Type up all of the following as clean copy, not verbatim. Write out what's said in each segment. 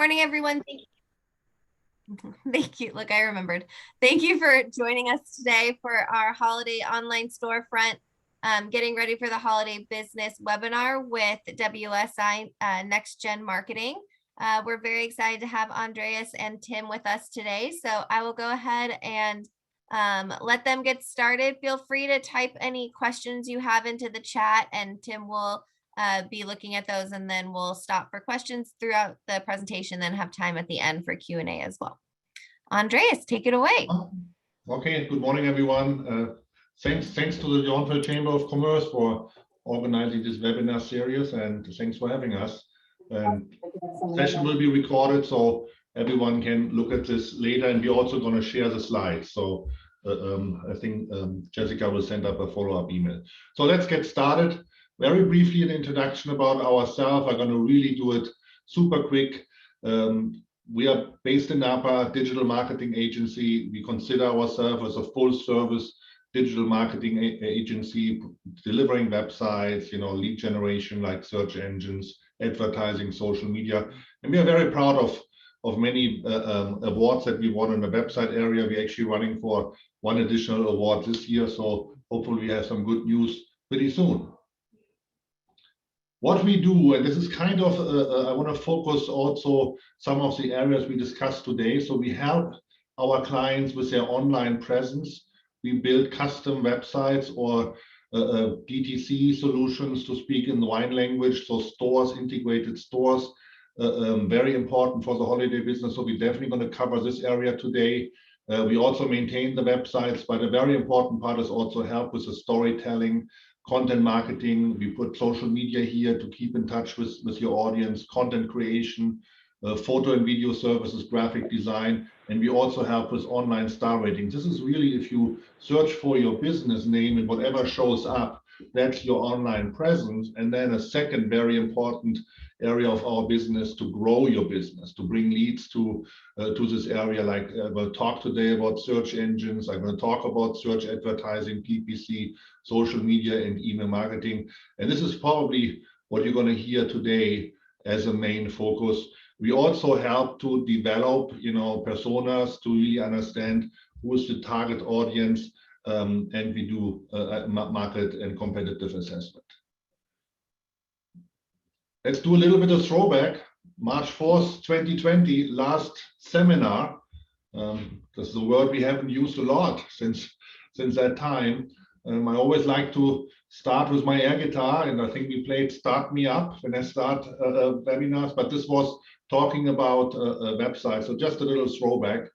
Morning, everyone. Thank you. Look, I remembered. Thank you for joining us today for our holiday online storefront, getting ready for the holiday business webinar with WSI NextGen Marketing. We're very excited to have Andreas and Tim with us today. So I will go ahead and let them get started. Feel free to type any questions you have into the chat, and Tim will be looking at those, and then we'll stop for questions throughout the presentation, then have time at the end for Q&A as well. Andreas, take it away. Okay, good morning, everyone. Thanks to the Yountville Chamber of Commerce for organizing this webinar series, and thanks for having us. The session will be recorded, so everyone can look at this later, and we're also going to share the slides. So I think Jessica will send up a follow-up email. So let's get started. Very briefly, an introduction about ourselves. I'm going to really do it super quick. We are based in Napa, digital marketing agency. We consider ourselves as a full-service digital marketing agency, delivering websites, lead generation like search engines, advertising, social media. And we are very proud of many awards that we won in the website area. We're actually running for one additional award this year, so hopefully we have some good news pretty soon. What we do, and this is kind of, I want to focus also some of the areas we discussed today. So we help our clients with their online presence. We build custom websites or DTC solutions, to speak in the wine language. So stores, integrated stores, very important for the holiday business. So we're definitely going to cover this area today. We also maintain the websites, but a very important part is also help with the storytelling, content marketing. We put social media here to keep in touch with your audience, content creation, photo and video services, graphic design, and we also help with online star ratings. This is really, if you search for your business name and whatever shows up, that's your online presence. And then a second very important area of our business to grow your business, to bring leads to this area. Like we'll talk today about search engines. I'm going to talk about search advertising, PPC, social media, and email marketing. And this is probably what you're going to hear today as a main focus. We also help to develop, personas to really understand who is the target audience, and we do market and competitive assessment. Let's do a little bit of throwback. March 4th, 2020, last seminar. That's the word we haven't used a lot since that time. I always like to start with my air guitar, and I think we played Start Me Up when I start webinars, but this was talking about a website. So just a little throwback.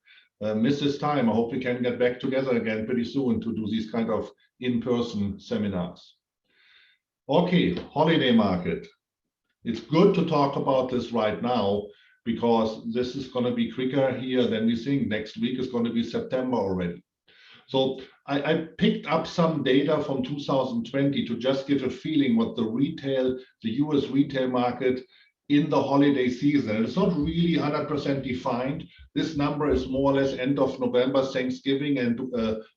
Miss this time. I hope we can get back together again pretty soon to do these kind of in-person seminars. Okay, holiday market. It's good to talk about this right now because this is going to be quicker here than we think. Next week is going to be September already. So I picked up some data from 2020 to just give a feeling what the US retail market in the holiday season. It's not really 100% defined. This number is more or less end of November, Thanksgiving, and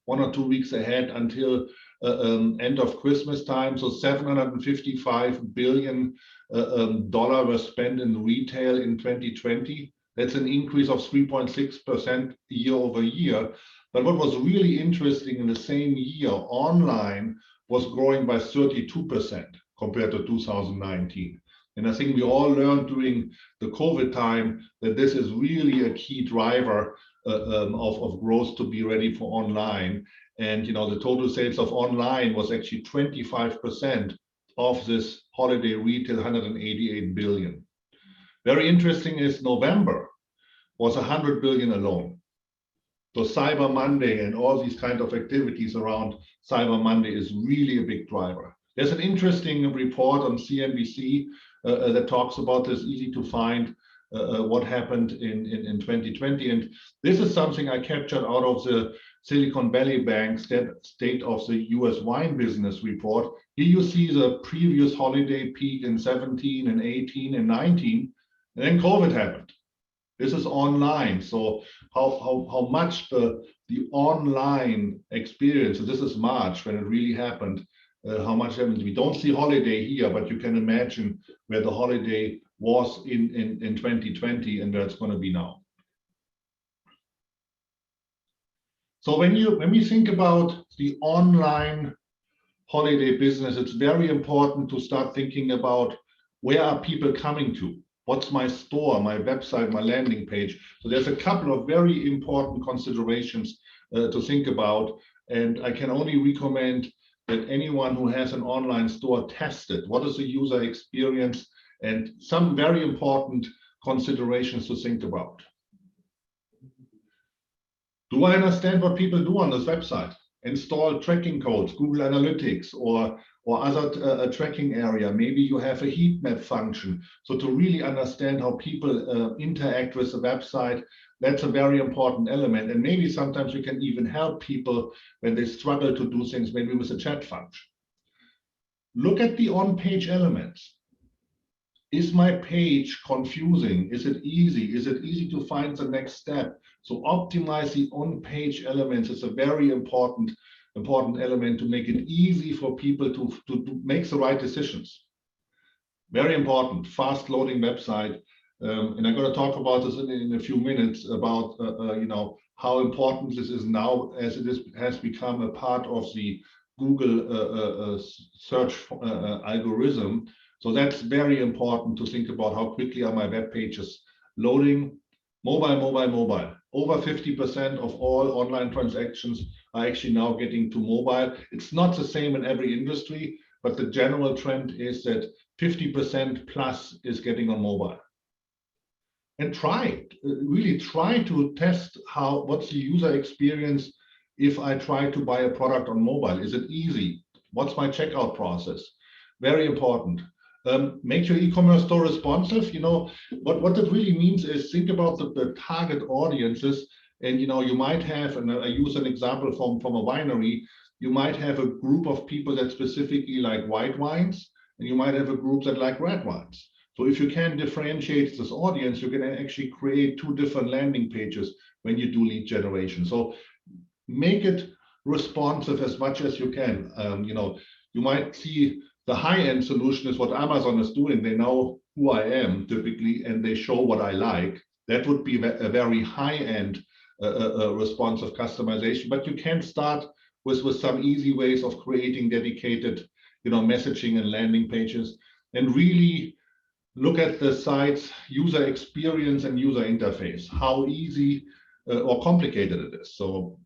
1 or 2 weeks ahead until end of Christmas time. So $755 billion was spent in retail in 2020. That's an increase of 3.6% year over year. But what was really interesting, in the same year, online was growing by 32% compared to 2019. And I think we all learned during the COVID time that this is really a key driver of growth to be ready for online. And the total sales of online was actually 25% of this holiday retail, 188 billion. Very interesting is November was 100 billion alone. So Cyber Monday and all these kind of activities around Cyber Monday is really a big driver. There's an interesting report on CNBC that talks about this, easy to find, what happened in 2020. And this is something I captured out of the Silicon Valley Bank State of the US Wine Business report. Here you see the previous holiday peak in 17 and 18 and 19, and then COVID happened. This is online. So how much the online experience, so this is March when it really happened, how much happened. We don't see holiday here, but you can imagine where the holiday was in 2020 and where it's going to be now. So when we think about the online holiday business, it's very important to start thinking about where are people coming to? What's my store, my website, my landing page? So there's a couple of very important considerations to think about. And I can only recommend that anyone who has an online store test it. What is the user experience? And some very important considerations to think about. Do I understand what people do on this website? Install tracking codes, Google Analytics, or other tracking area. Maybe you have a heat map function. So to really understand how people interact with the website, that's a very important element. And maybe sometimes you can even help people when they struggle to do things, maybe with a chat function. Look at the on-page elements. Is my page confusing? Is it easy? Is it easy to find the next step? So optimize the on-page elements. It's a very important element to make it easy for people to make the right decisions. Very important, fast loading website. And I'm going to talk about this in a few minutes about how important this is now, as it has become a part of the Google search algorithm. So that's very important to think about how quickly are my web pages loading. Mobile. Over 50% of all online transactions are actually now getting to mobile. It's not the same in every industry, but the general trend is that 50% plus is getting on mobile. And really try to test what's the user experience if I try to buy a product on mobile. Is it easy? What's my checkout process? Very important. Make your e-commerce store responsive. What that really means is think about the target audiences, and you might have, and I use an example from a winery, you might have a group of people that specifically like white wines, and you might have a group that like red wines. So if you can differentiate this audience, you can actually create two different landing pages when you do lead generation. So make it responsive as much as you can. You might see the high-end solution is what Amazon is doing. They know who I am typically, and they show what I like. That would be a very high-end responsive customization. But you can start with some easy ways of creating dedicated, messaging and landing pages, and really look at the site's user experience and user interface, how easy or complicated it is. So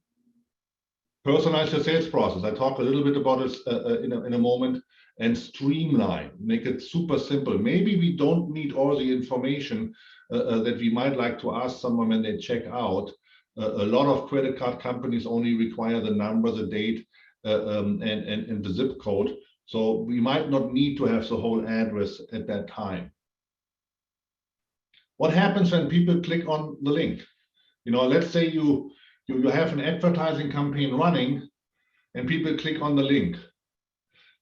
personalize your sales process. I talk a little bit about it in a moment. And streamline, make it super simple. Maybe we don't need all the information that we might like to ask someone when they check out. A lot of credit card companies only require the number, the date, and the zip code. So we might not need to have the whole address at that time. What happens when people click on the link? Let's say you have an advertising campaign running and people click on the link.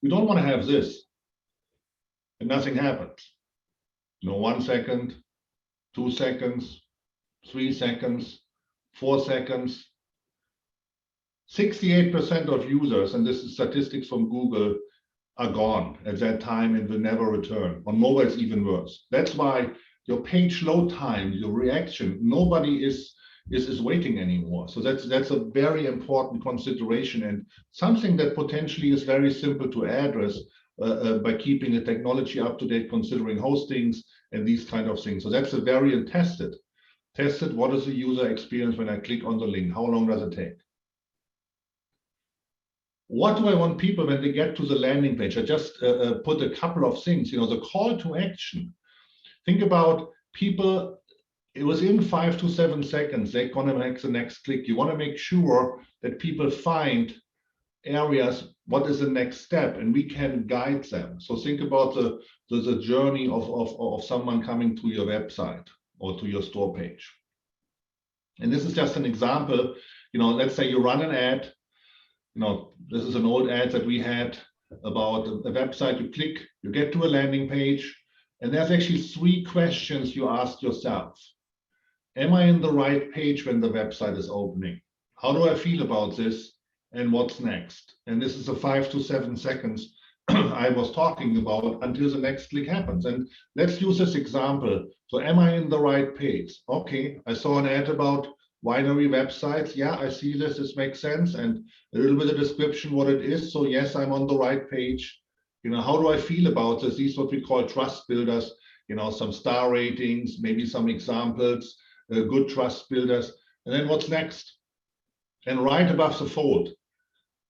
We don't want to have this and nothing happens. 1 second, 2 seconds, 3 seconds, 4 seconds. 68% of users, and this is statistics from Google, are gone at that time and will never return. On mobile, it's even worse. That's why your page load time, your reaction, nobody is waiting anymore. So that's a very important consideration, and something that potentially is very simple to address by keeping the technology up to date, considering hostings and these kind of things. So that's a very tested. What is the user experience when I click on the link? How long does it take? What do I want people when they get to the landing page? I just put a couple of things. The call to action. Think about people. It was in 5 to 7 seconds, they're going to make the next click. You want to make sure that people find areas, what is the next step, and we can guide them. So think about the journey of someone coming to your website or to your store page. And this is just an example. Let's say you run an ad. This is an old ad that we had about a website. You click, you get to a landing page, and there's actually 3 questions you ask yourself. Am I in the right page when the website is opening? How do I feel about this? And what's next? And this is a 5 to 7 seconds I was talking about until the next click happens. And let's use this example. So am I in the right page? Okay, I saw an ad about winery websites. Yeah, I see this. This makes sense. And a little bit of description what it is. So yes, I'm on the right page. How do I feel about this? These are what we call trust builders. Some star ratings, maybe some examples, good trust builders. And then what's next? And right above the fold.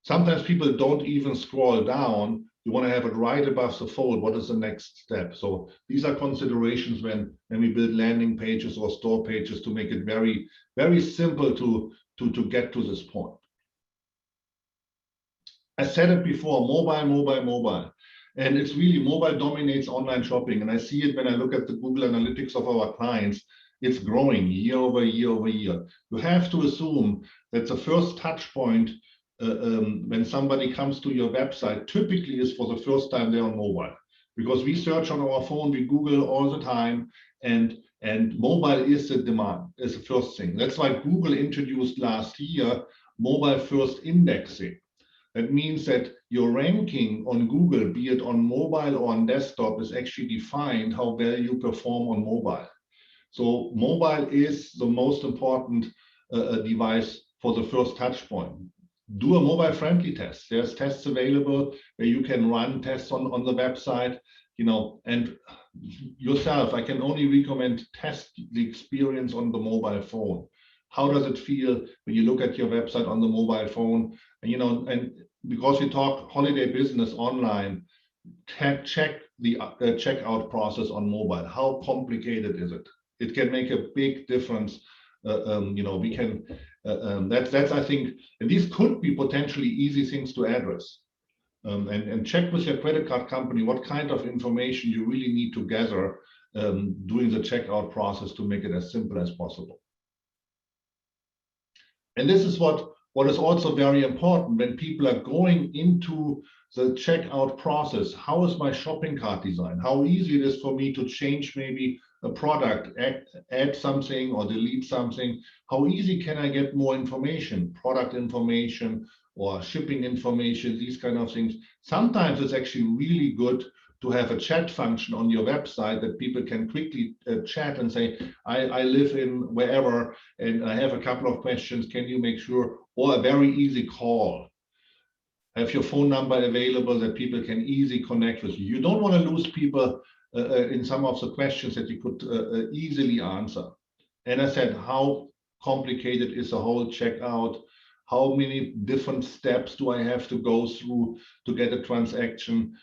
Sometimes people don't even scroll down. You want to have it right above the fold. What is the next step? So these are considerations when we build landing pages or store pages to make it very, very simple to get to this point. I said it before, mobile. And it's really mobile dominates online shopping. And I see it when I look at the Google Analytics of our clients. It's growing year over year. You have to assume that the first touch point when somebody comes to your website typically is for the first time they're on mobile, because we search on our phone, we Google all the time, and mobile is the demand, is the first thing. That's why Google introduced last year mobile first indexing. That means that your ranking on Google, be it on mobile or on desktop, is actually defined how well you perform on mobile. So mobile is the most important device for the first touch point. Do a mobile friendly test. There's tests available where you can run tests on the website, and yourself, I can only recommend test the experience on the mobile phone. How does it feel when you look at your website on the mobile phone? And because we talk holiday business online, check the checkout process on mobile. How complicated is it? It can make a big difference. We can. That's I think, and these could be potentially easy things to address. And check with your credit card company what kind of information you really need to gather during the checkout process to make it as simple as possible. And this is what is also very important when people are going into the checkout process. How is my shopping cart design? How easy it is for me to change maybe a product, add something or delete something? How easy can I get more information, product information or shipping information, these kind of things? Sometimes it's actually really good to have a chat function on your website that people can quickly chat and say, I live in wherever and I have a couple of questions, can you make sure? Or a very easy call. Have your phone number available that people can easily connect with you. You don't want to lose people in some of the questions that you could easily answer. And I said, how complicated is the whole checkout? How many different steps do I have to go through to get a transaction?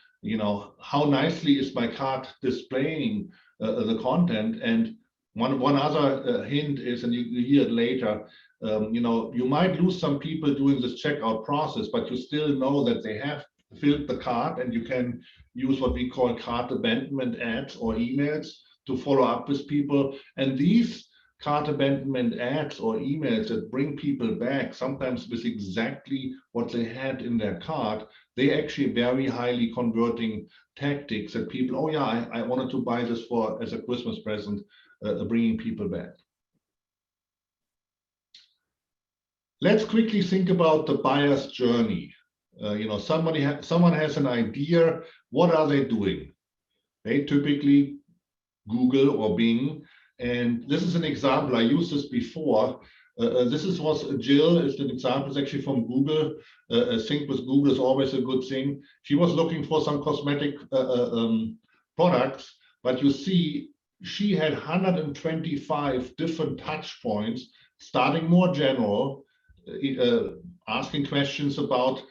How nicely is my cart displaying the content? And one other hint is, and you hear it later, you might lose some people doing this checkout process, but you still know that they have filled the cart, and you can use what we call cart abandonment ads or emails to follow up with people. And these cart abandonment ads or emails that bring people back, sometimes with exactly what they had in their cart, they actually very highly converting tactics that people, oh yeah, I wanted to buy this as a Christmas present, bringing people back. Let's quickly think about the buyer's journey. Someone has an idea. What are they doing? They typically Google or Bing. And this is an example. I used this before. This was Jill. It's an example. It's actually from Google. Sync with Google is always a good thing. She was looking for some cosmetic products, but you see, she had 125 different touch points, starting more general, asking questions about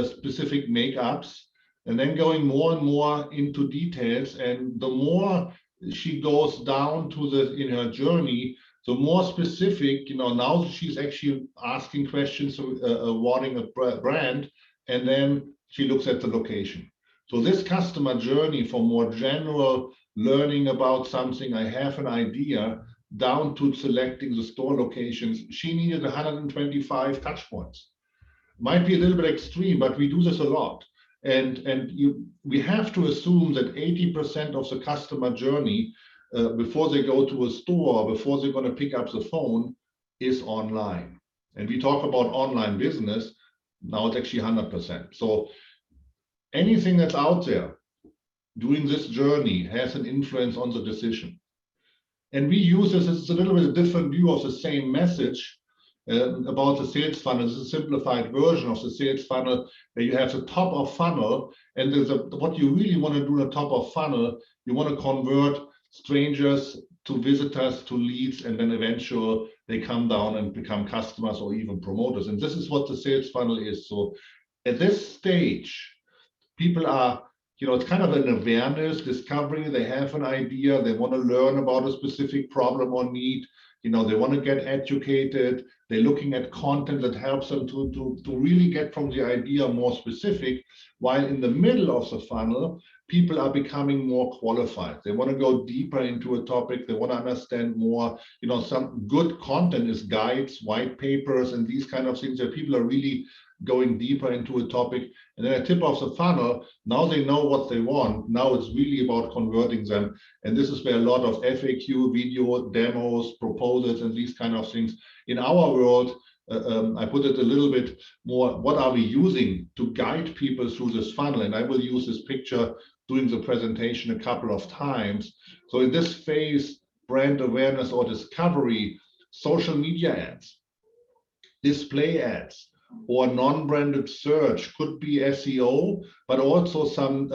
specific makeups, and then going more and more into details. And the more she goes down to in her journey, the more specific, now she's actually asking questions, awarding a brand, and then she looks at the location. So this customer journey from more general learning about something, I have an idea, down to selecting the store locations, she needed 125 touch points. Might be a little bit extreme, but we do this a lot. And we have to assume that 80% of the customer journey before they go to a store, before they're going to pick up the phone, is online. And we talk about online business, now it's actually 100%. So anything that's out there during this journey has an influence on the decision. And we use this, it's a little bit a different view of the same message about the sales funnel. It's a simplified version of the sales funnel where you have the top of funnel, and there's what you really want to do at the top of funnel, you want to convert strangers to visitors to leads, and then eventually they come down and become customers or even promoters. And this is what the sales funnel is. So at this stage, people are, it's kind of an awareness, discovery. They have an idea. They want to learn about a specific problem or need. They want to get educated. They're looking at content that helps them to really get from the idea more specific. While in the middle of the funnel, people are becoming more qualified. They want to go deeper into a topic. They want to understand more. Some good content is guides, white papers, and these kind of things that people are really going deeper into a topic. And then at tip of the funnel, now they know what they want. Now it's really about converting them. And this is where a lot of FAQ, video, demos, proposals, and these kind of things. In our world, I put it a little bit more, what are we using to guide people through this funnel? And I will use this picture during the presentation a couple of times. So in this phase, brand awareness or discovery, social media ads, display ads, or non-branded search could be SEO, but also some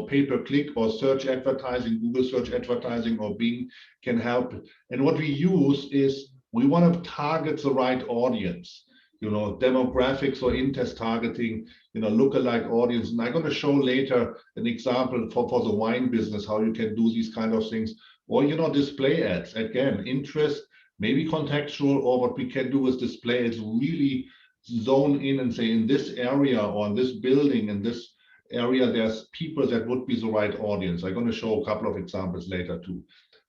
pay-per-click or search advertising, Google search advertising or Bing can help. And what we use is we want to target the right audience, demographics or in-test targeting, lookalike audience. And I'm going to show later an example for the wine business, how you can do these kind of things. Or, display ads, again, interest, maybe contextual, or what we can do with display is really zone in and say, in this area or in this building, in this area, there's people that would be the right audience. I'm going to show a couple of examples later too.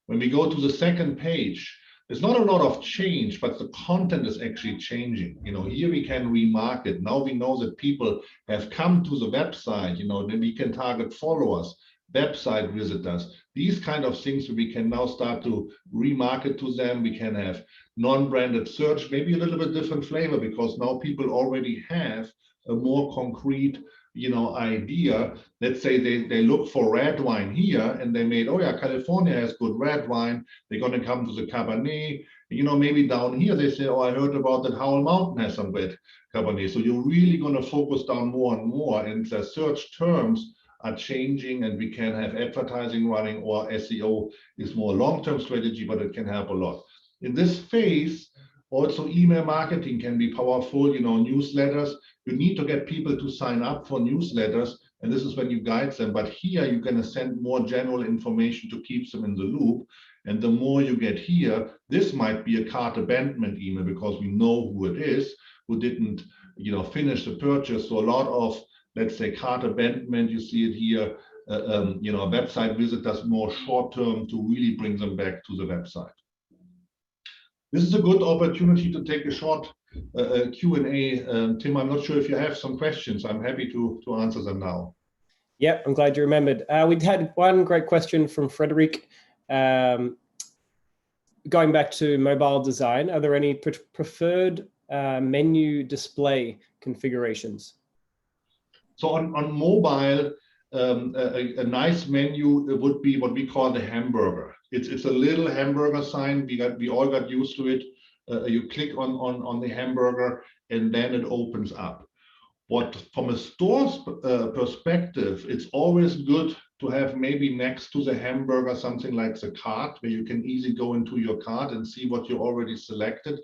When we go to the second page, there's not a lot of change, but the content is actually changing. Here we can remarket. Now we know that people have come to the website, then we can target followers, website visitors, these kind of things we can now start to remarket to them. We can have non-branded search, maybe a little bit different flavor, because now people already have a more concrete idea. Let's say they look for red wine here and they made, oh yeah, California has good red wine. They're going to come to the Cabernet. Maybe down here they say, oh, I heard about that Howell Mountain has some red Cabernet. So you're really going to focus down more and more, and the search terms are changing, and we can have advertising running, or SEO is more long-term strategy, but it can help a lot. In this phase, also email marketing can be powerful, newsletters. You need to get people to sign up for newsletters, and this is when you guide them. But here you're going to send more general information to keep them in the loop. And the more you get here, this might be a cart abandonment email, because we know who it is, who didn't finish the purchase. So a lot of, let's say, cart abandonment, you see it here, website visitors more short-term to really bring them back to the website. This is a good opportunity to take a short Q&A. Tim, I'm not sure if you have some questions. I'm happy to answer them now. Yeah, I'm glad you remembered. We had one great question from Frederick. Going back to mobile design, are there any preferred menu display configurations? So on mobile, a nice menu would be what we call the hamburger. It's a little hamburger sign. We all got used to it. You click on the hamburger and then it opens up. What from a store's perspective, it's always good to have maybe next to the hamburger something like the cart, where you can easily go into your cart and see what you already selected.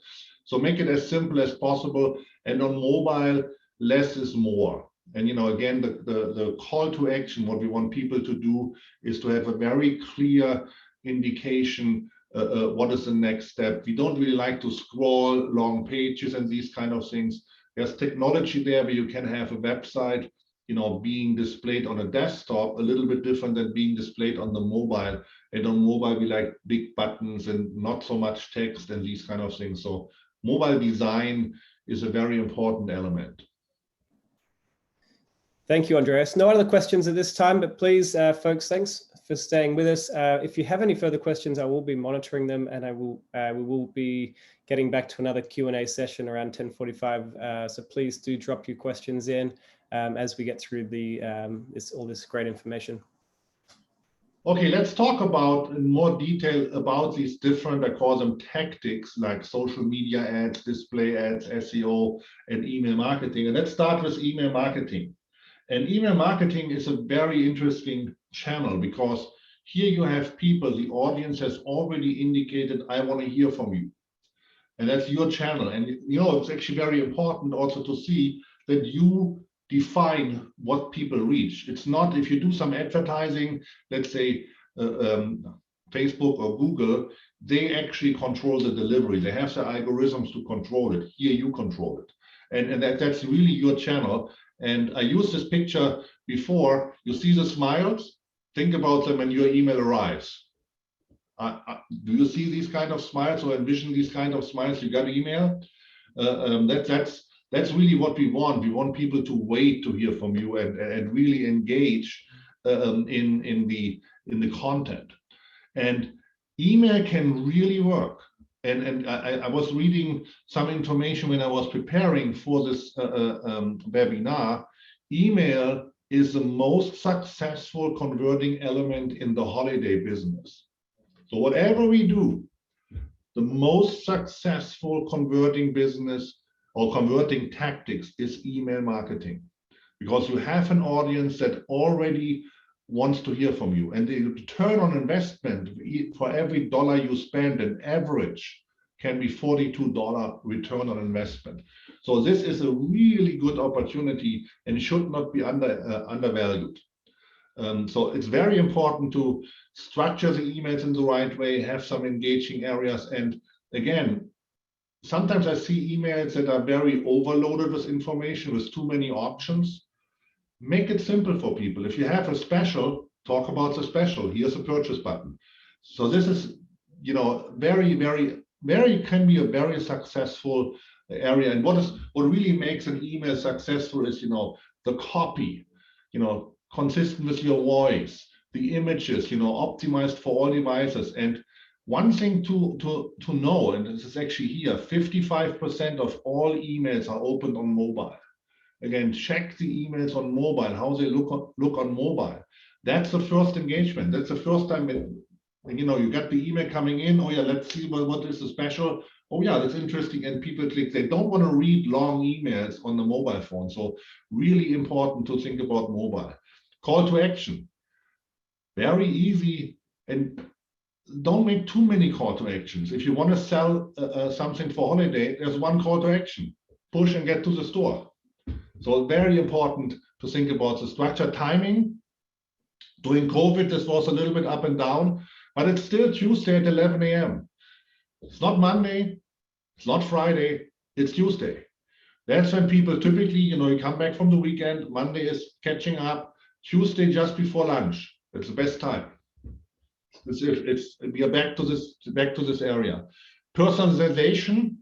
So make it as simple as possible. And on mobile, less is more. And again, the call to action, what we want people to do is to have a very clear indication what is the next step. We don't really like to scroll long pages and these kind of things. There's technology there where you can have a website being displayed on a desktop, a little bit different than being displayed on the mobile. And on mobile, we like big buttons and not so much text and these kind of things. So mobile design is a very important element. Thank you, Andreas. No other questions at this time, but please, folks, thanks for staying with us. If you have any further questions, I will be monitoring them, and we will be getting back to another Q&A session around 10:45. So please do drop your questions in. as we get through the all this great information. Okay, let's talk about in more detail about these different, I call them tactics, like social media ads, display ads, SEO, and email marketing. And let's start with email marketing. And email marketing is a very interesting channel because here you have people, the audience has already indicated, I want to hear from you. And that's your channel. And it's actually very important also to see that you define what people reach. It's not if you do some advertising, let's say Facebook or Google, they actually control the delivery. They have the algorithms to control it. Here you control it. And that's really your channel. And I used this picture before. You see the smiles? Think about them when your email arrives. Do you see these kind of smiles or envision these kind of smiles? You got an email? That's really what we want. We want people to wait to hear from you and really engage in the content. And email can really work. And I was reading some information when I was preparing for this webinar. Email is the most successful converting element in the holiday business. So whatever we do, the most successful converting business or converting tactics is email marketing, because you have an audience that already wants to hear from you, and the return on investment for every dollar you spend, an average can be $42 return on investment. So this is a really good opportunity and should not be undervalued. So it's very important to structure the emails in the right way, have some engaging areas. And again, sometimes I see emails that are very overloaded with information, with too many options. Make it simple for people. If you have a special, talk about the special. Here's a purchase button. So this is, very can be a very successful area. And what really makes an email successful is, the copy, consistent with your voice, the images, optimized for all devices. And one thing to know, and this is actually here, 55% of all emails are opened on mobile. Again, check the emails on mobile, how they look on mobile. That's the first engagement. That's the first time you got the email coming in. Oh yeah, let's see what is the special. Oh yeah, that's interesting. And people click. They don't want to read long emails on the mobile phone. So really important to think about mobile. Call to action. Very easy, and don't make too many call to actions. If you want to sell something for holiday, there's one call to action. Push and get to the store. So very important to think about the structure. Timing. During COVID, this was a little bit up and down, but it's still Tuesday at 11 a.m. It's not Monday, it's not Friday, it's Tuesday. That's when people typically, you come back from the weekend, Monday is catching up, Tuesday just before lunch. It's the best time. We are back to this area. Personalization.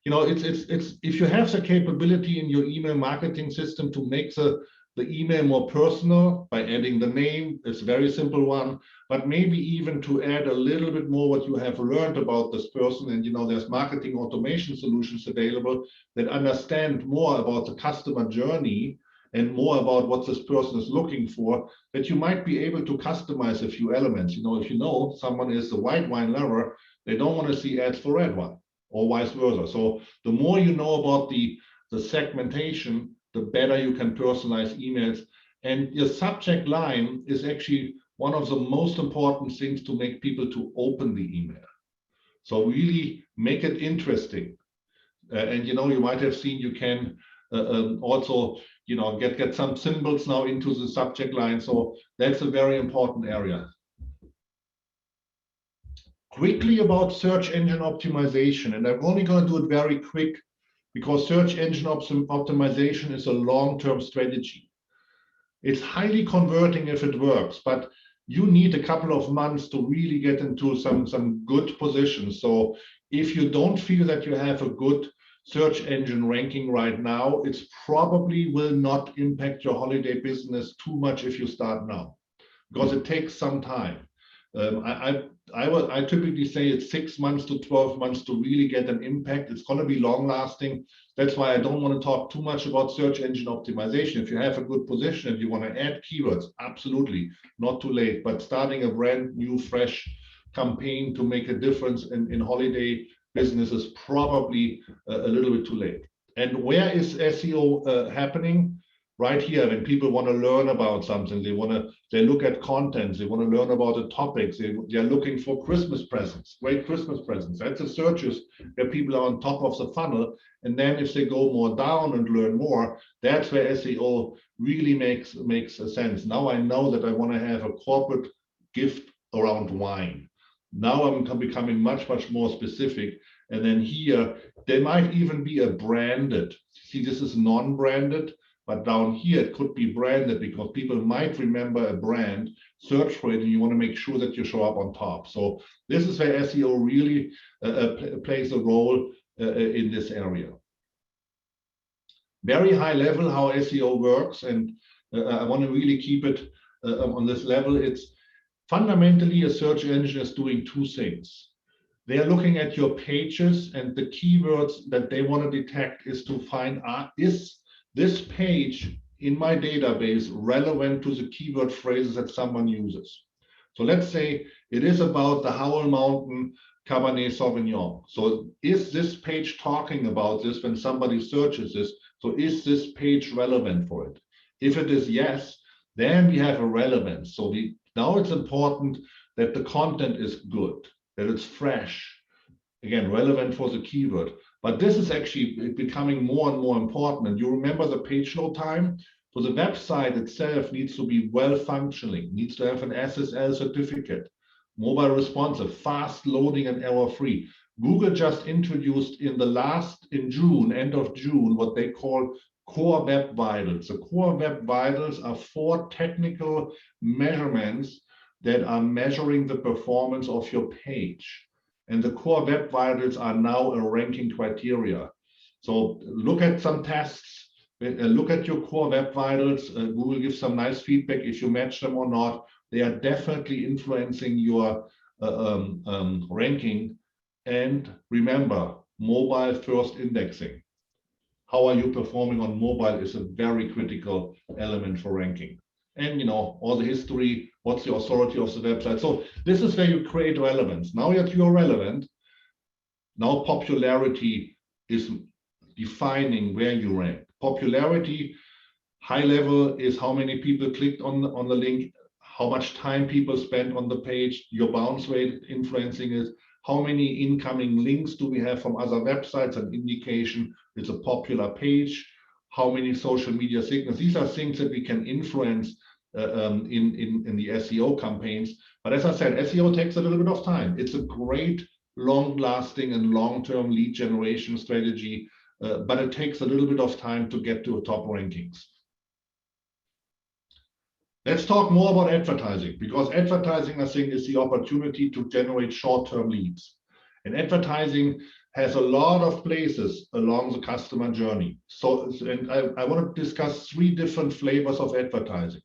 It's if you have the capability in your email marketing system to make the email more personal by adding the name, it's a very simple one, but maybe even to add a little bit more what you have learned about this person. And there's marketing automation solutions available that understand more about the customer journey and more about what this person is looking for, that you might be able to customize a few elements. If someone is a white wine lover, they don't want to see ads for red wine, or vice versa. So the more you know about the segmentation, the better you can personalize emails. And your subject line is actually one of the most important things to make people to open the email. So really make it interesting. And you might have seen you can also get some symbols now into the subject line. So that's a very important area. Quickly about search engine optimization, and I'm only going to do it very quick because search engine optimization is a long-term strategy. It's highly converting if it works, but you need a couple of months to really get into some good positions. So if you don't feel that you have a good search engine ranking right now, it's probably will not impact your holiday business too much if you start now, because it takes some time. I typically say it's 6 months to 12 months to really get an impact. It's going to be long lasting. That's why I don't want to talk too much about search engine optimization. If you have a good position and you want to add keywords, absolutely not too late. But starting a brand new, fresh campaign to make a difference in holiday business is probably a little bit too late. And where is SEO happening? Right here, when people want to learn about something, they look at content, they want to learn about the topics, they're looking for Christmas presents, great Christmas presents. That's the searches where people are on top of the funnel. And then if they go more down and learn more, that's where SEO really makes sense. Now I know that I want to have a corporate gift around wine. Now I'm becoming much more specific. And then here, there might even be a branded. See, this is non-branded. But down here, it could be branded because people might remember a brand, search for it, and you want to make sure that you show up on top. So this is where SEO really plays a role in this area. Very high level how SEO works, and I want to really keep it on this level. It's fundamentally a search engine is doing two things. They are looking at your pages, and the keywords that they want to detect is to find is this page in my database relevant to the keyword phrases that someone uses. So let's say it is about the Howell Mountain Cabernet Sauvignon. So is this page talking about this when somebody searches this? So is this page relevant for it? If it is yes, then we have a relevance. So now it's important that the content is good, that it's fresh, again, relevant for the keyword. But this is actually becoming more and more important. And you remember the page load time? So the website itself needs to be well functioning, needs to have an SSL certificate, mobile responsive, fast loading and error-free. Google just introduced in June, end of June, what they call core web vitals. The core web vitals are 4 technical measurements that are measuring the performance of your page. And the core web vitals are now a ranking criteria. So look at some tests, look at your core web vitals. Google gives some nice feedback if you match them or not. They are definitely influencing your ranking. And remember, mobile first indexing. How are you performing on mobile is a very critical element for ranking. And all the history, what's the authority of the website. So this is where you create relevance. Now that you're relevant, now popularity is defining where you rank. Popularity, high level, is how many people clicked on the link, how much time people spent on the page, your bounce rate influencing it, how many incoming links do we have from other websites, an indication it's a popular page, how many social media signals. These are things that we can influence in the SEO campaigns. But as I said, SEO takes a little bit of time. It's a great long-lasting and long-term lead generation strategy, but it takes a little bit of time to get to top rankings. Let's talk more about advertising, because advertising, I think, is the opportunity to generate short-term leads. And advertising has a lot of places along the customer journey. So, and I want to discuss 3 different flavors of advertising.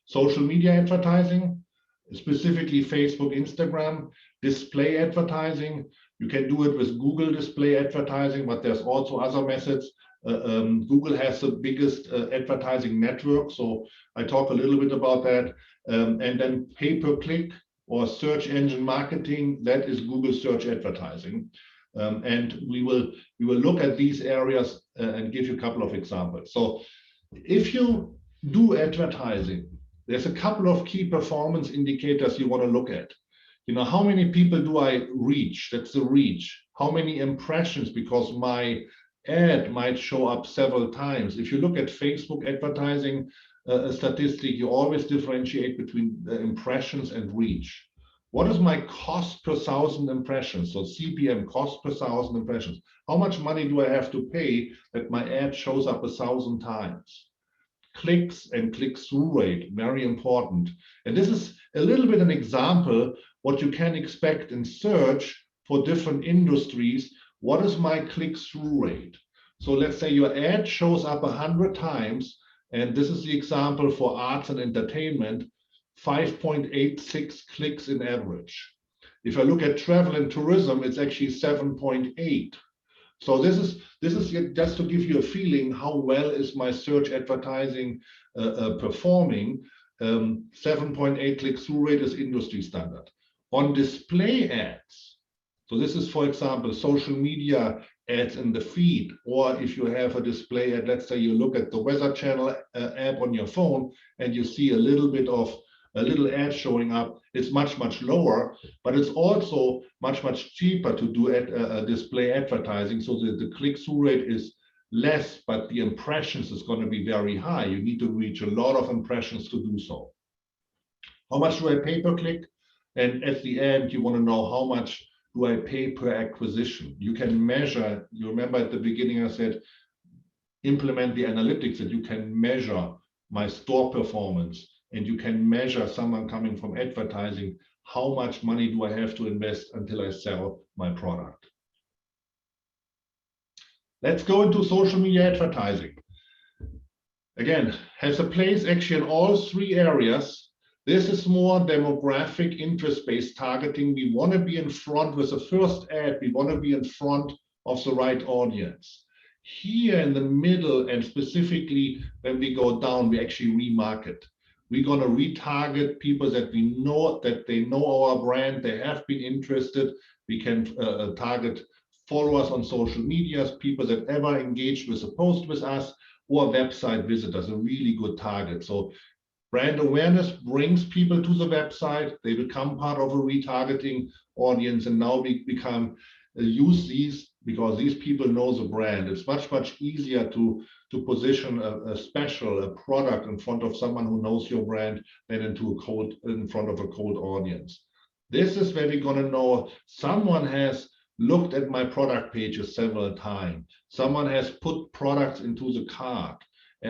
Social media advertising, specifically Facebook, Instagram, display advertising. You can do it with Google display advertising, but there's also other methods. Google has the biggest advertising network, so I talk a little bit about that. And then pay-per-click or search engine marketing, that is Google search advertising. And we will look at these areas and give you a couple of examples. So if you do advertising, there's a couple of key performance indicators you want to look at. How many people do I reach? That's the reach. How many impressions? Because my ad might show up several times. If you look at Facebook advertising statistic, you always differentiate between impressions and reach. What is my cost per 1,000 impressions? So CPM, cost per 1,000 impressions. How much money do I have to pay that my ad shows up 1,000 times? Clicks and click-through rate, very important. And this is a little bit an example what you can expect in search for different industries. What is my click-through rate? So let's say your ad shows up 100 times, and this is the example for arts and entertainment, 5.86 clicks in average. If I look at travel and tourism, it's actually 7.8. So this is just to give you a feeling how well is my search advertising performing. 7.8 click-through rate is industry standard. On display ads, so this is, for example, social media ads in the feed, or if you have a display ad, let's say you look at the Weather Channel app on your phone and you see a little ad showing up, it's much lower, but it's also much cheaper to do display advertising, so that the click-through rate is less, but the impressions is going to be very high. You need to reach a lot of impressions to do so. How much do I pay per click? And at the end, you want to know how much do I pay per acquisition. You can measure. You remember at the beginning I said, implement the analytics, that you can measure my store performance, and you can measure someone coming from advertising, how much money do I have to invest until I sell my product. Let's go into social media advertising. Again, has a place actually in all three areas. This is more demographic, interest-based targeting. We want to be in front with the first ad. We want to be in front of the right audience. Here in the middle, and specifically when we go down, we actually remarket. We're going to retarget people that we know, that they know our brand, they have been interested. We can target followers on social media, people that ever engaged with a post with us, or website visitors, a really good target. So brand awareness brings people to the website, they become part of a retargeting audience, and now we use these because these people know the brand. It's much easier to position a product in front of someone who knows your brand than in front of a cold audience. This is where we're going to know someone has looked at my product pages several times. Someone has put products into the cart,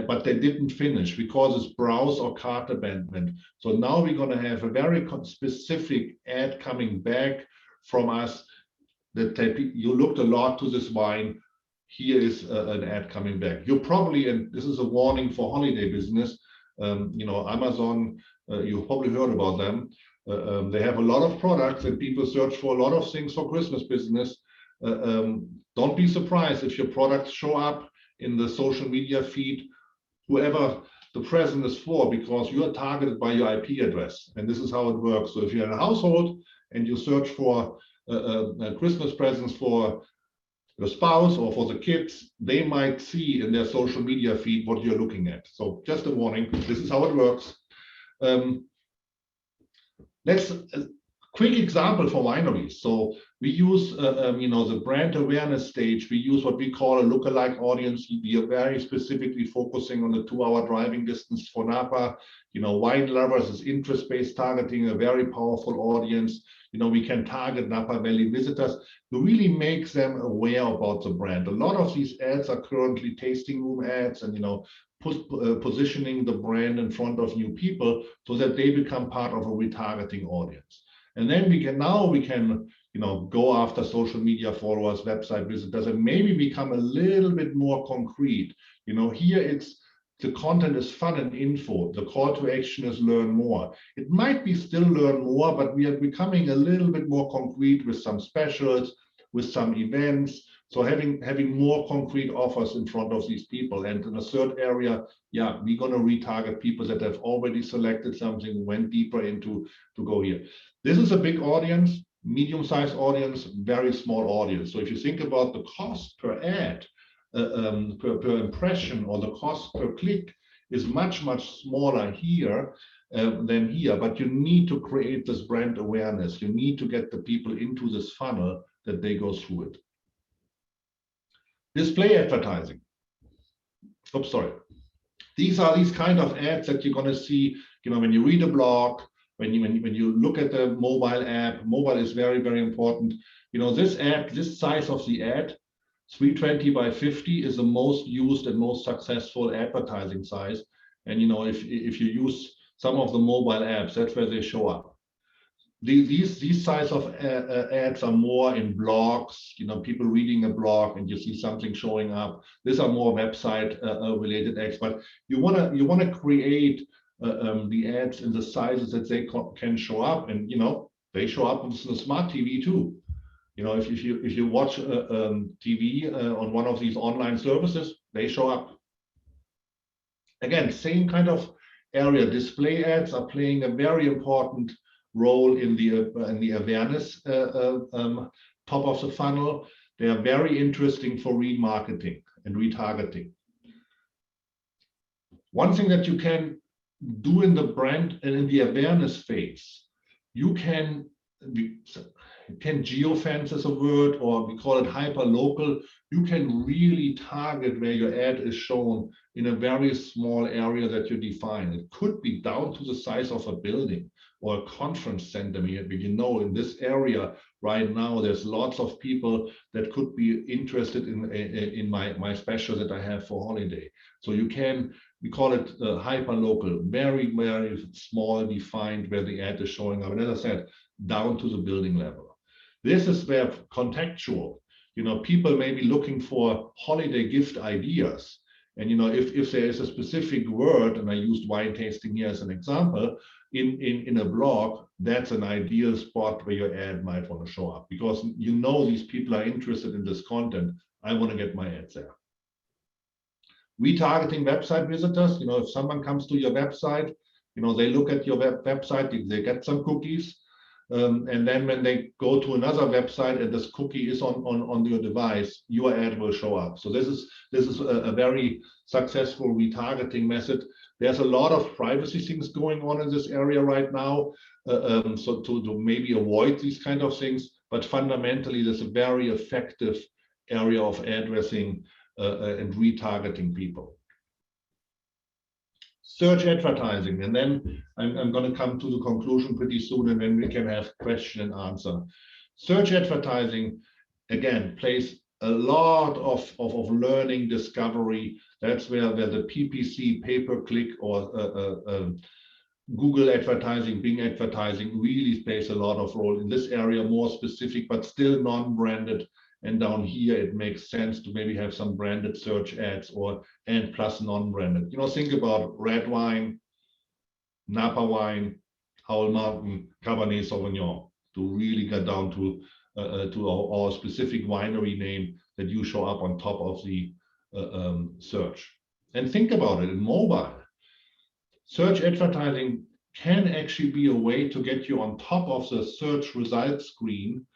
but they didn't finish because it's browse or cart abandonment. So now we're going to have a very specific ad coming back from us that you looked a lot to this wine. Here is an ad coming back. You're probably, and this is a warning for holiday business, Amazon, you probably heard about them. They have a lot of products and people search for a lot of things for Christmas business. Don't be surprised if your products show up in the social media feed, whoever the present is for, because you are targeted by your IP address. And this is how it works. So if you're in a household and you search for Christmas presents for your spouse or for the kids, they might see in their social media feed what you're looking at. So just a warning, this is how it works. Let's a quick example for wineries. So we use, the brand awareness stage. We use what we call a lookalike audience. We are very specifically focusing on the 2-hour driving distance for Napa. Wine lovers is interest-based targeting, a very powerful audience. We can target Napa Valley visitors to really make them aware about the brand. A lot of these ads are currently tasting room ads and, positioning the brand in front of new people so that they become part of a retargeting audience. And then we can go after social media followers, website visitors, and maybe become a little bit more concrete. Here the content is fun and info. The call to action is learn more. It might be still learn more, but we are becoming a little bit more concrete with some specials, with some events. So having more concrete offers in front of these people. And in a third area, we're going to retarget people that have already selected something, went deeper into to go here. This is a big audience, medium-sized audience, very small audience. So if you think about the cost per ad, per impression, or the cost per click is much smaller here than here, but you need to create this brand awareness. You need to get the people into this funnel that they go through it. Display advertising. Oops, sorry. These are these kind of ads that you're going to see, when you read a blog, when you look at the mobile app. Mobile is very important. This size of the ad, 320 by 50, is the most used and most successful advertising size. And if you use some of the mobile apps, that's where they show up. These size of ads are more in blogs, people reading a blog and you see something showing up. These are more website related ads, but you want to create the ads in the sizes that they can show up. And they show up on the smart TV too. You know, if you watch TV on one of these online services, they show up. Again, same kind of area. Display ads are playing a very important role in the awareness top of the funnel. They are very interesting for remarketing and retargeting. One thing that you can do in the brand and in the awareness phase, you can geofence as a word, or we call it hyper local. You can really target where your ad is shown in a very small area that you define. It could be down to the size of a building or a conference center. You know, in this area right now, there's lots of people that could be interested in my special that I have for holiday. So you can, we call it hyper local, very, very small, defined where the ad is showing up. And as I said, down to the building level. This is where contextual, you know, people may be looking for holiday gift ideas. And, you know, if there is a specific word, and I used wine tasting here as an example, in a blog, that's an ideal spot where your ad might want to show up, because you know these people are interested in this content. I want to get my ads there. Retargeting website visitors, you know, if someone comes to your website, you know, they look at your website, they get some cookies. And then when they go to another website and this cookie is on your device, your ad will show up. So this is a very successful retargeting method. There's a lot of privacy things going on in this area right now, so to maybe avoid these kind of things. But fundamentally, there's a very effective area of addressing and retargeting people. Search advertising, and then I'm going to come to the conclusion pretty soon, and then we can have question and answer. Search advertising, again, plays a lot of learning, discovery. That's where the PPC, pay-per-click, or Google advertising, Bing advertising really plays a lot of role in this area, more specific, but still non-branded. And down here, it makes sense to maybe have some branded search ads and plus non-branded. You know, think about red wine, Napa wine, Howell Mountain, Cabernet Sauvignon, to really get down to our specific winery name that you show up on top of the search. And think about it in mobile. Search advertising can actually be a way to get you on top of the search results screen,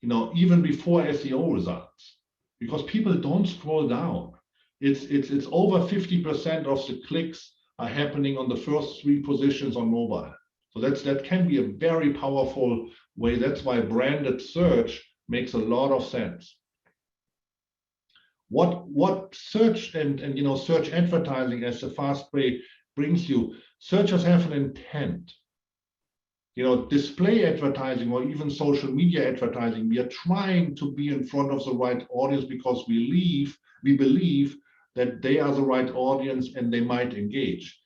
you know, even before SEO results, because people don't scroll down. It's over 50% of the clicks are happening on the first 3 positions on mobile. So that can be a very powerful way. That's why branded search makes a lot of sense. What search and you know, search advertising as a fast way brings you, searchers have an intent. You know, display advertising or even social media advertising, we are trying to be in front of the right audience because we believe that they are the right audience and they might engage.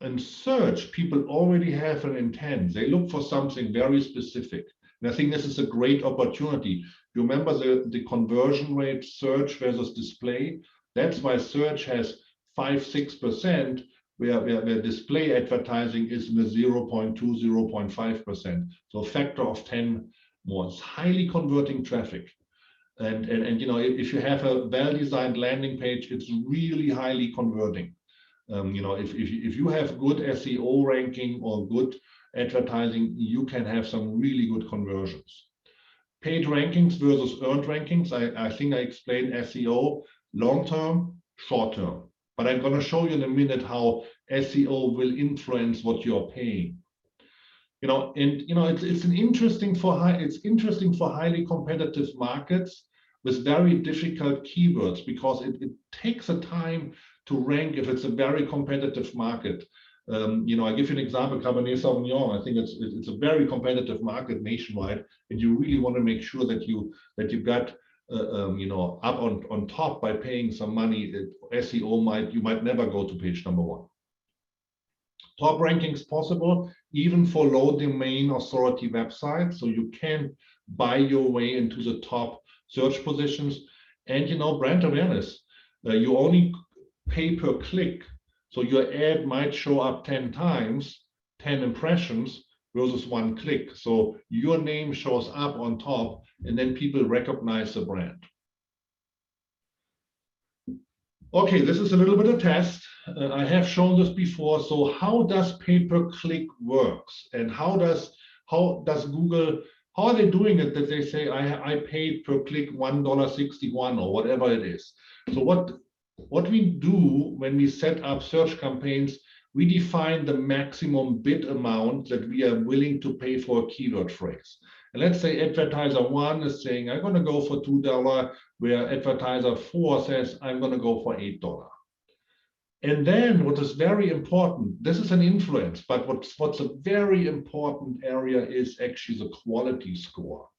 In search, people already have an intent. They look for something very specific. And I think this is a great opportunity. You remember the conversion rate, search versus display? That's why search has 5-6%. Where display advertising is in the 0.2, 0.5%. So a factor of 10 more. It's highly converting traffic. And you know, if you have a well-designed landing page, it's really highly converting. You know, if you have good SEO ranking or good advertising, you can have some really good conversions. Paid rankings versus earned rankings. I think I explained SEO long-term, short-term. But I'm going to show you in a minute how SEO will influence what you're paying. You know, and you know, it's interesting for highly competitive markets with very difficult keywords, because it takes a time to rank if it's a very competitive market. You know, I give you an example, Cabernet Sauvignon. I think it's a very competitive market nationwide, and you really want to make sure that you got you know, up on top by paying some money. SEO you might never go to page number 1. Top rankings possible even for low domain authority websites, so you can buy your way into the top search positions. And you know, brand awareness, you only pay per click, so your ad might show up 10 times, 10 impressions, versus one click. So your name shows up on top and then people recognize the brand. Okay, this is a little bit of test. I have shown this before. So how does pay-per-click works, and how does Google, how are they doing it that they say I paid per click $1.61 or whatever it is? So what we do when we set up search campaigns, we define the maximum bid amount that we are willing to pay for a keyword phrase. And let's say advertiser 1 is saying, I'm going to go for $2, where advertiser 4 says, I'm going to go for $8. And then what is very important, this is an influence, but what's a very important area is actually the quality score.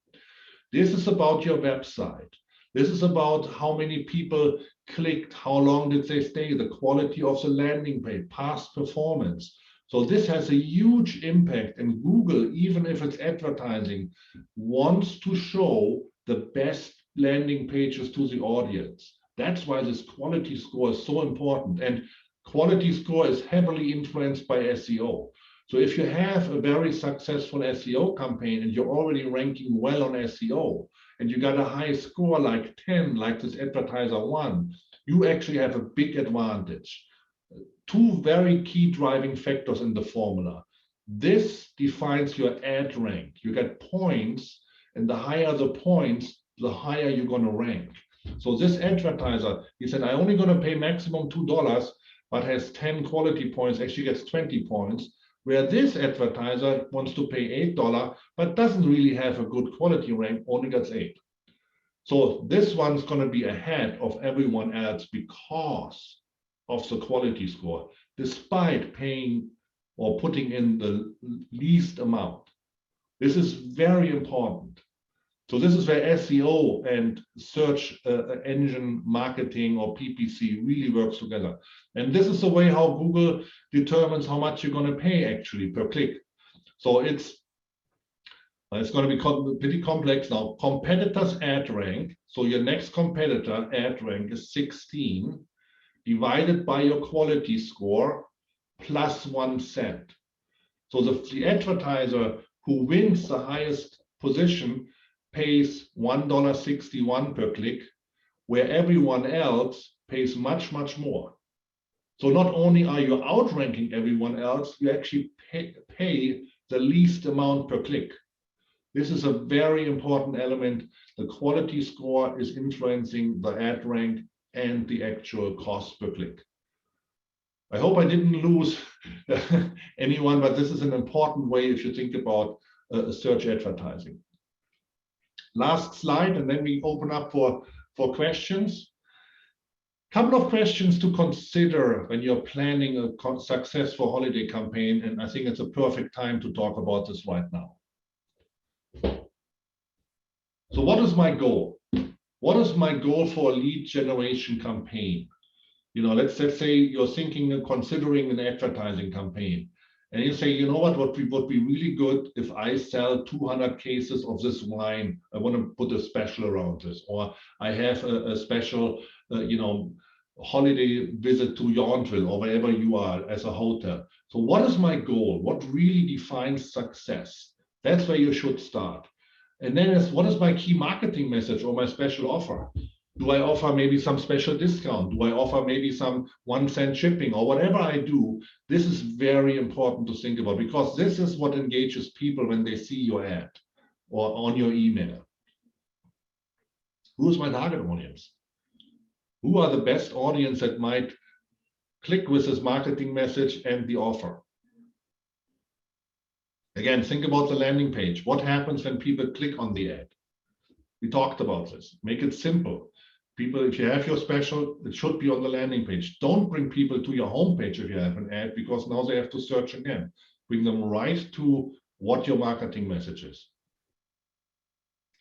This is about your website. This is about how many people clicked, how long did they stay, the quality of the landing page, past performance. So this has a huge impact, and Google, even if it's advertising, wants to show the best landing pages to the audience. That's why this quality score is so important, and quality score is heavily influenced by SEO. So if you have a very successful SEO campaign and you're already ranking well on SEO, and you got a high score like 10, like this advertiser 1, you actually have a big advantage. Two very key driving factors in the formula. This defines your ad rank. You get points, and the higher the points, the higher you're going to rank. So this advertiser, he said, I'm only going to pay maximum $2, but has 10 quality points, actually gets 20 points, where this advertiser wants to pay $8, but doesn't really have a good quality rank, only gets 8. So this one's going to be ahead of everyone else because of the quality score, despite paying or putting in the least amount. This is very important. So this is where SEO and search engine marketing, or PPC, really works together. And this is the way how Google determines how much you're going to pay actually per click. So it's going to be pretty complex now. Competitors ad rank. So your next competitor ad rank is 16 divided by your quality score plus 1 cent. So the advertiser who wins the highest position pays $1.61 per click, where everyone else pays much, much more. So not only are you outranking everyone else, you actually pay the least amount per click. This is a very important element. The quality score is influencing the ad rank and the actual cost per click. I hope I didn't lose anyone, but this is an important way if you think about search advertising. Last slide, and then we open up for questions. Couple of questions to consider when you're planning a successful holiday campaign, and I think it's a perfect time to talk about this right now. So what is my goal? What is my goal for a lead generation campaign? You know, let's say you're thinking of considering an advertising campaign, and you say, you know what would be really good if I sell 200 cases of this wine. I want to put a special around this, or I have a special, holiday visit to Yountville or wherever you are as a hotel. So what is my goal? What really defines success? That's where you should start. And then what is my key marketing message or my special offer? Do I offer maybe some special discount? Do I offer maybe some 1 cent shipping, or whatever I do? This is very important to think about, because this is what engages people when they see your ad or on your email. Who's my target audience? Who are the best audience that might click with this marketing message and the offer? Again, think about the landing page. What happens when people click on the ad? We talked about this. Make it simple. People, if you have your special, it should be on the landing page. Don't bring people to your homepage if you have an ad, because now they have to search again. Bring them right to what your marketing message is.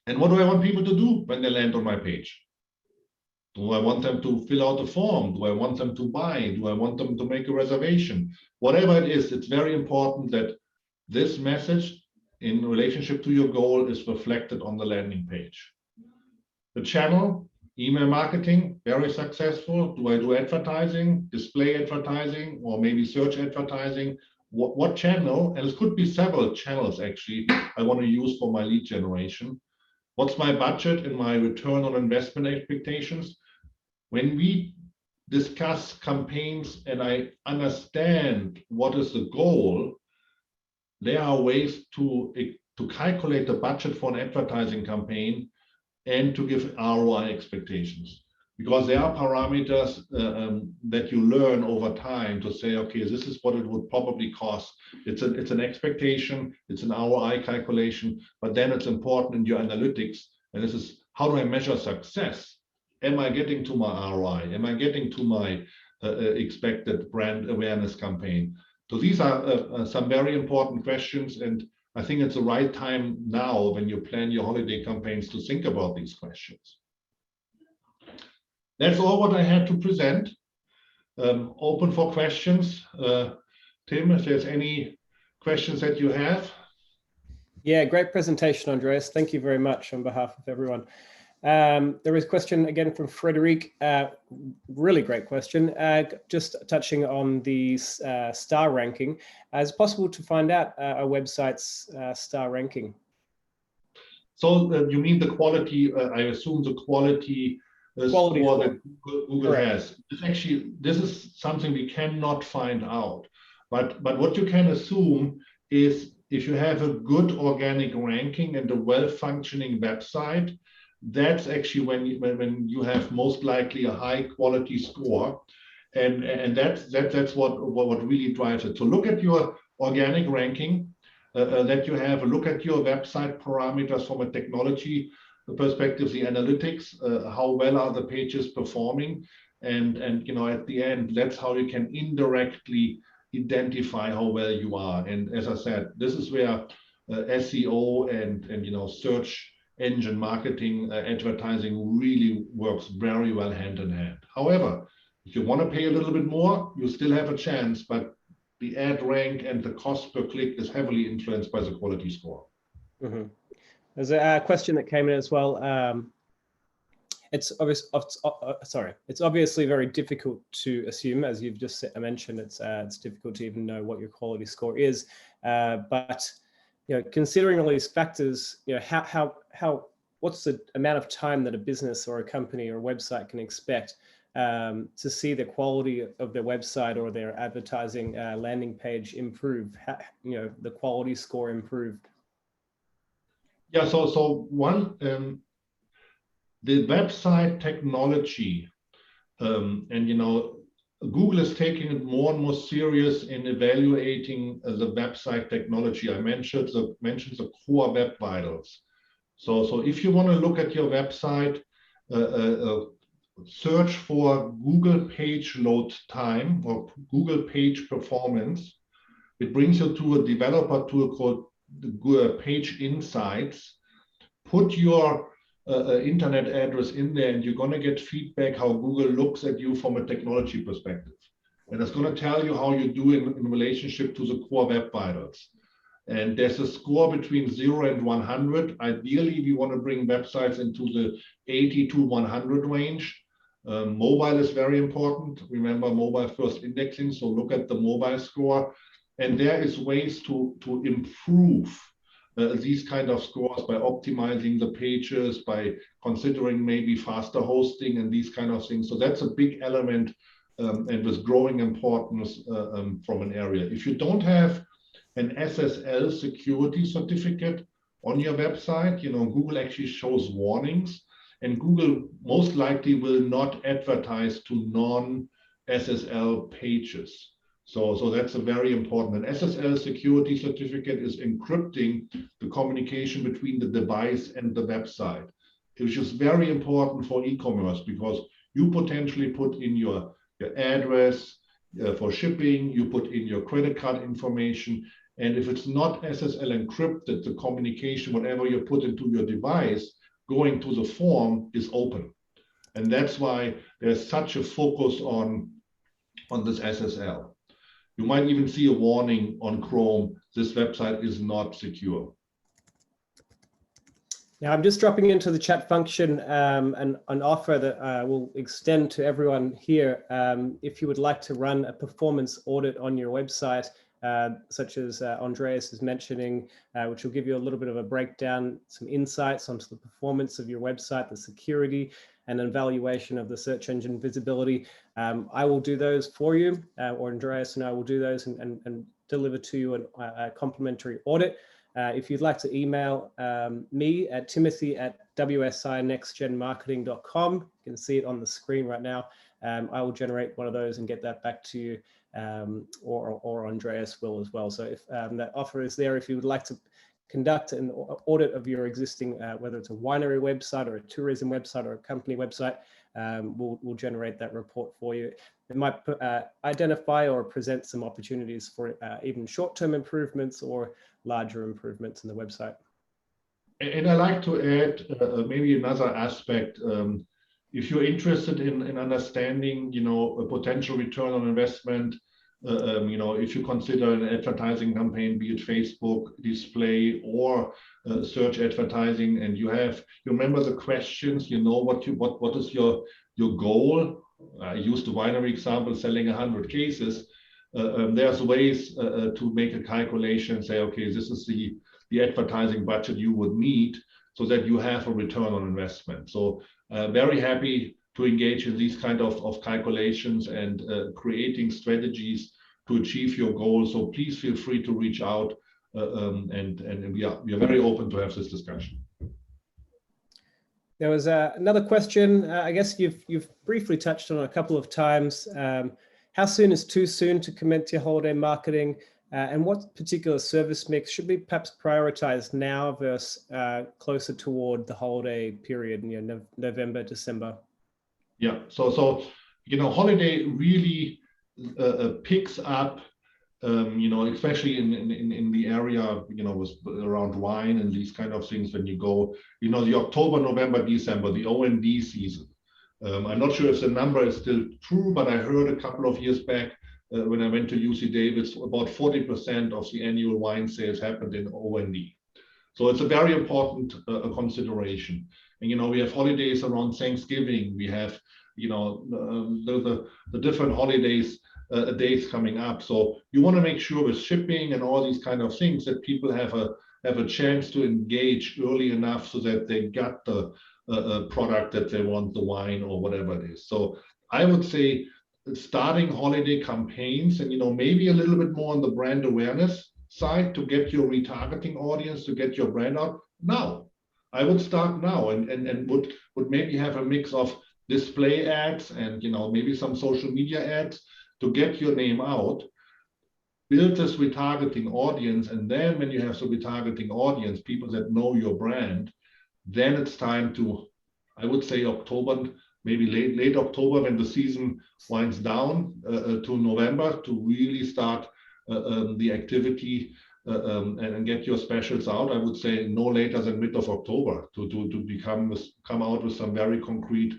And what do I want people to do when they land on my page? Do I want them to fill out a form? Do I want them to buy? Do I want them to make a reservation? Whatever it is, it's very important that this message in relationship to your goal is reflected on the landing page. The channel, email marketing, very successful. Do I do advertising, display advertising, or maybe search advertising? what channel, and it could be several channels actually, I want to use for my lead generation. What's my budget and my return on investment expectations? When we discuss campaigns and I understand what is the goal, there are ways to calculate the budget for an advertising campaign and to give ROI expectations. Because there are parameters that you learn over time to say, okay, this is what it would probably cost. It's an expectation, it's an ROI calculation, but then it's important in your analytics. And this is, how do I measure success? Am I getting to my ROI? Am I getting to my expected brand awareness campaign? So these are some very important questions, and I think it's the right time now when you plan your holiday campaigns to think about these questions. That's all what I had to present. Open for questions. Tim, if there's any questions that you have. Yeah, great presentation, Andreas. Thank you very much on behalf of everyone. There is a question again from Frederic. Really great question. Just touching on the star ranking. Is it possible to find out a website's star ranking? So you mean the quality, I assume the quality score that Google has. This is something we cannot find out. But what you can assume is if you have a good organic ranking and a well-functioning website, that's actually when you have most likely a high quality score, and that's what really drives it. So look at your organic ranking that you have. Look at your website parameters from a technology perspective, the analytics, how well are the pages performing, and at the end, that's how you can indirectly identify how well you are. And as I said, this is where SEO and search engine marketing, advertising really works very well hand in hand. However, if you want to pay a little bit more, you still have a chance, but the ad rank and the cost per click is heavily influenced by the quality score. Mm-hmm. There's a question that came in as well. It's obviously very difficult to assume, as you've just mentioned. It's difficult to even know what your quality score is. But considering all these factors, what's the amount of time that a business or a company or a website can expect to see the quality of their website or their advertising landing page improve? The quality score improve. Yeah. So one, the website technology, and Google is taking it more and more serious in evaluating the website technology. I mentioned the core web vitals. So if you want to look at your website, search for Google page load time or Google page performance. It brings you to a developer tool called the Google Page Insights. Put your internet address in there, and you're going to get feedback how Google looks at you from a technology perspective. And it's going to tell you how you do in relationship to the core web vitals. And there's a score between 0 and 100. Ideally, we want to bring websites into the 80 to 100 range. Mobile is very important. Remember mobile first indexing. So look at the mobile score. And there is ways to improve these kind of scores by optimizing the pages, by considering maybe faster hosting and these kind of things. So that's a big element and with growing importance from an area. If you don't have an SSL security certificate on your website, Google actually shows warnings, and Google most likely will not advertise to non-SSL pages. So that's a very important. An SSL security certificate is encrypting the communication between the device and the website, which is very important for e-commerce because you potentially put in your address for shipping, you put in your credit card information, and if it's not SSL encrypted, the communication, whatever you put into your device, going to the form is open. And that's why there's such a focus on this SSL. You might even see a warning on Chrome, this website is not secure. Now I'm just dropping into the chat function an offer that I will extend to everyone here. If you would like to run a performance audit on your website, such as Andreas is mentioning, which will give you a little bit of a breakdown, some insights onto the performance of your website, the security, and an evaluation of the search engine visibility. I will do those for you, or Andreas and I will do those and deliver to you a complimentary audit. If you'd like to email me at timothy@wsinextgenmarketing.com, you can see it on the screen right now. I will generate one of those and get that back to you, or Andreas will as well. So if that offer is there, if you would like to conduct an audit of your existing, whether it's a winery website or a tourism website or a company website, we'll generate that report for you. It might identify or present some opportunities for even short-term improvements or larger improvements in the website. And I like to add maybe another aspect. If you're interested in understanding, a potential return on investment, if you consider an advertising campaign, be it Facebook display or search advertising, and you remember the questions, what is your goal? I used the winery example, selling 100 cases. There's ways to make a calculation and say, okay, this is the advertising budget you would need so that you have a return on investment. So very happy to engage in these kind of calculations and creating strategies to achieve your goals. So please feel free to reach out, and we are very open to have this discussion. There was another question. I guess you've briefly touched on a couple of times. How soon is too soon to commence your holiday marketing? And what particular service mix should be perhaps prioritized now versus closer toward the holiday period, November, December? Yeah, so holiday really picks up, especially in the area, with around wine and these kind of things. When you go, the October, November, December, the O&D season. I'm not sure if the number is still true, but I heard a couple of years back when I went to UC Davis, about 40% of the annual wine sales happened in O&D. So it's a very important consideration. And we have holidays around Thanksgiving. We have the different holidays days coming up. So you want to make sure with shipping and all these kind of things that people have a chance to engage early enough so that they got the product that they want, the wine or whatever it is. So I would say starting holiday campaigns and maybe a little bit more on the brand awareness side to get your retargeting audience, to get your brand out now. I would start now and would maybe have a mix of display ads and maybe some social media ads to get your name out, build this retargeting audience, and then when you have the retargeting audience, people that know your brand, then it's time to, I would say October, maybe late October when the season winds down to November, to really start the activity and get your specials out. I would say no later than mid of October to come out with some very concrete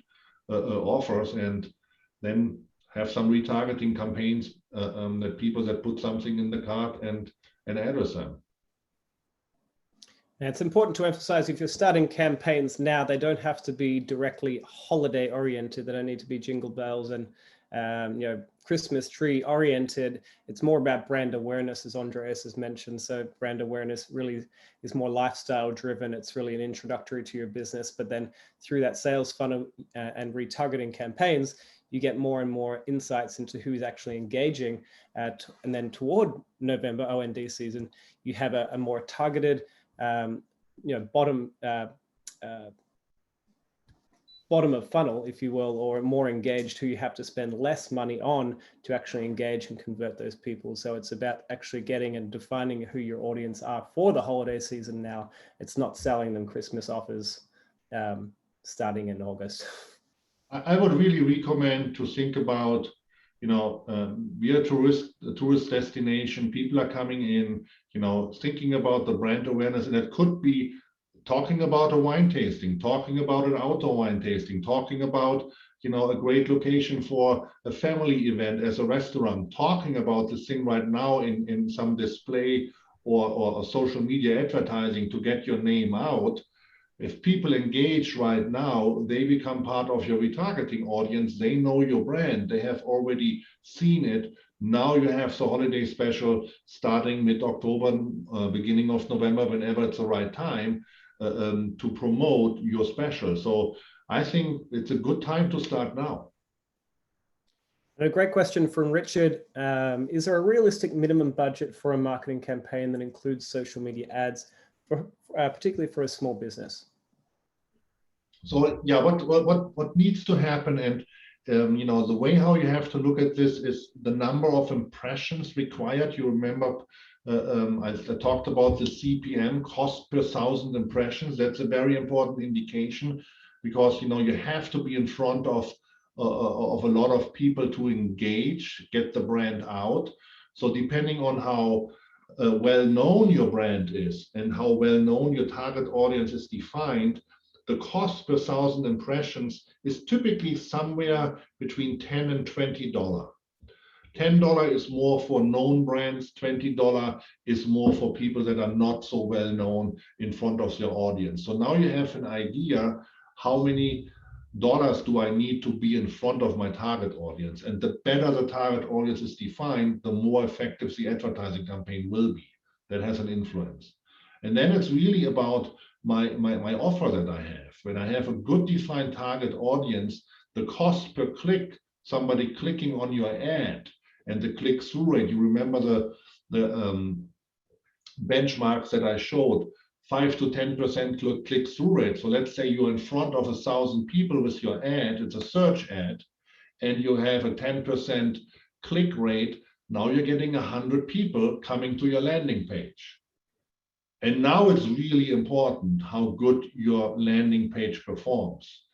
offers, and then have some retargeting campaigns that people that put something in the cart and address them. And it's important to emphasize, if you're starting campaigns now, they don't have to be directly holiday oriented. They don't need to be jingle bells and Christmas tree oriented. It's more about brand awareness, as Andreas has mentioned. So brand awareness really is more lifestyle driven. It's really an introductory to your business. But then through that sales funnel and retargeting campaigns, you get more and more insights into who's actually engaging. And then toward November O&D season, you have a more targeted, bottom of funnel, if you will, or more engaged, who you have to spend less money on to actually engage and convert those people. So it's about actually getting and defining who your audience are for the holiday season now. It's not selling them Christmas offers starting in August. I would really recommend to think about, we are a tourist destination. People are coming in, thinking about the brand awareness, and it could be talking about a wine tasting, talking about an outdoor wine tasting, talking about, a great location for a family event as a restaurant, talking about this thing right now in some display or social media advertising to get your name out. if people engage right now, they become part of your retargeting audience. They know your brand. They have already seen it. Now you have the holiday special starting mid-October, beginning of November, whenever it's the right time to promote your special. So I think it's a good time to start now. And a great question from Richard. Is there a realistic minimum budget for a marketing campaign that includes social media ads, particularly for a small business? So yeah, what needs to happen, and you know, the way how you have to look at this is the number of impressions required. You remember I talked about the CPM, cost per 1,000 impressions. That's a very important indication, because you know you have to be in front of a lot of people to engage, get the brand out. So depending on how well known your brand is and how well known your target audience is defined, the cost per 1,000 impressions is typically somewhere between $10 and $20. $10 is more for known brands, $20 is more for people that are not so well known in front of their audience. So now you have an idea, how many dollars do I need to be in front of my target audience? And the better the target audience is defined, the more effective the advertising campaign will be. That has an influence. And then it's really about my offer that I have. When I have a good defined target audience, the cost per click, somebody clicking on your ad, and the click-through rate, you remember the benchmarks that I showed, 5 to 10% click-through rate. So let's say you're in front of 1,000 people with your ad, it's a search ad, and you have a 10% click rate. Now you're getting 100 people coming to your landing page. And now it's really important how good your landing page performs.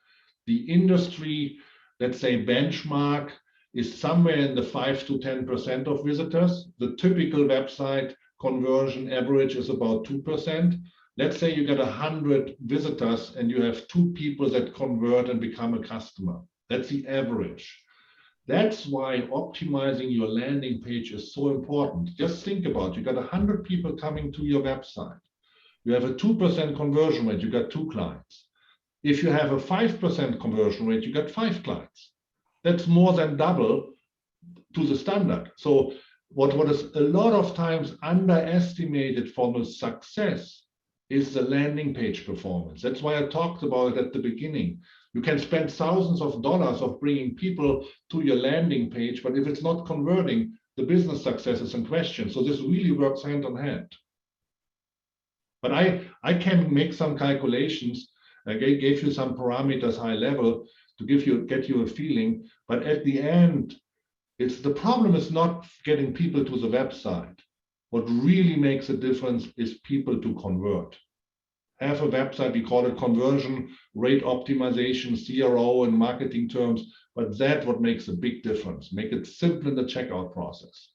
The industry, let's say, benchmark is somewhere in the 5 to 10% of visitors. The typical website conversion average is about 2%. Let's say you get 100 visitors and you have 2 people that convert and become a customer. That's the average. That's why optimizing your landing page is so important. Just think about it. You got 100 people coming to your website. You have a 2% conversion rate, you got 2 clients. If you have a 5% conversion rate, you got 5 clients. That's more than double to the standard. So what is a lot of times underestimated from a success is the landing page performance. That's why I talked about it at the beginning. You can spend thousands of dollars of bringing people to your landing page, but if it's not converting, the business success is in question. So this really works hand in hand. But I can make some calculations. I gave you some parameters high level to get you a feeling. But at the end, the problem is not getting people to the website. What really makes a difference is people to convert. Have a website, we call it conversion rate optimization, CRO in marketing terms, but that's what makes a big difference. Make it simple in the checkout process.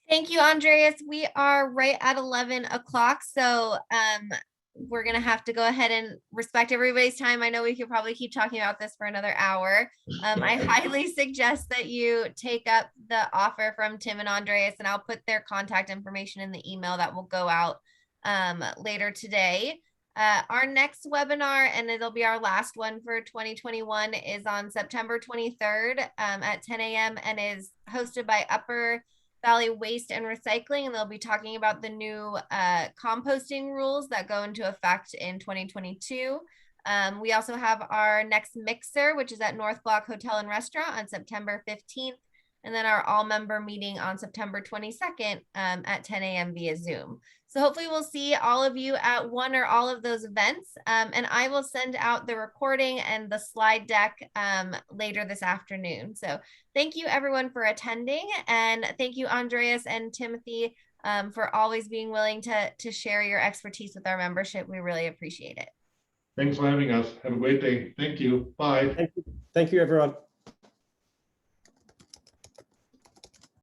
Thank you, Andreas. We are right at 11 o'clock. So we're going to have to go ahead and respect everybody's time. I know we could probably keep talking about this for another hour. I highly suggest that you take up the offer from Tim and Andreas, and I'll put their contact information in the email that will go out later today. Our next webinar, and it'll be our last one for 2021, is on September 23rd at 10 a.m. and is hosted by Upper Valley Waste and Recycling, and they'll be talking about the new composting rules that go into effect in 2022. We also have our next mixer, which is at North Block Hotel and Restaurant on September 15th, and then our all-member meeting on September 22nd at 10 a.m. via Zoom. So hopefully we'll see all of you at one or all of those events, and I will send out the recording and the slide deck later this afternoon. So thank you everyone for attending, and thank you Andreas and Timothy for always being willing to share your expertise with our membership. We really appreciate it. Thanks for having us. Have a great day. Thank you. Bye. Thank you everyone.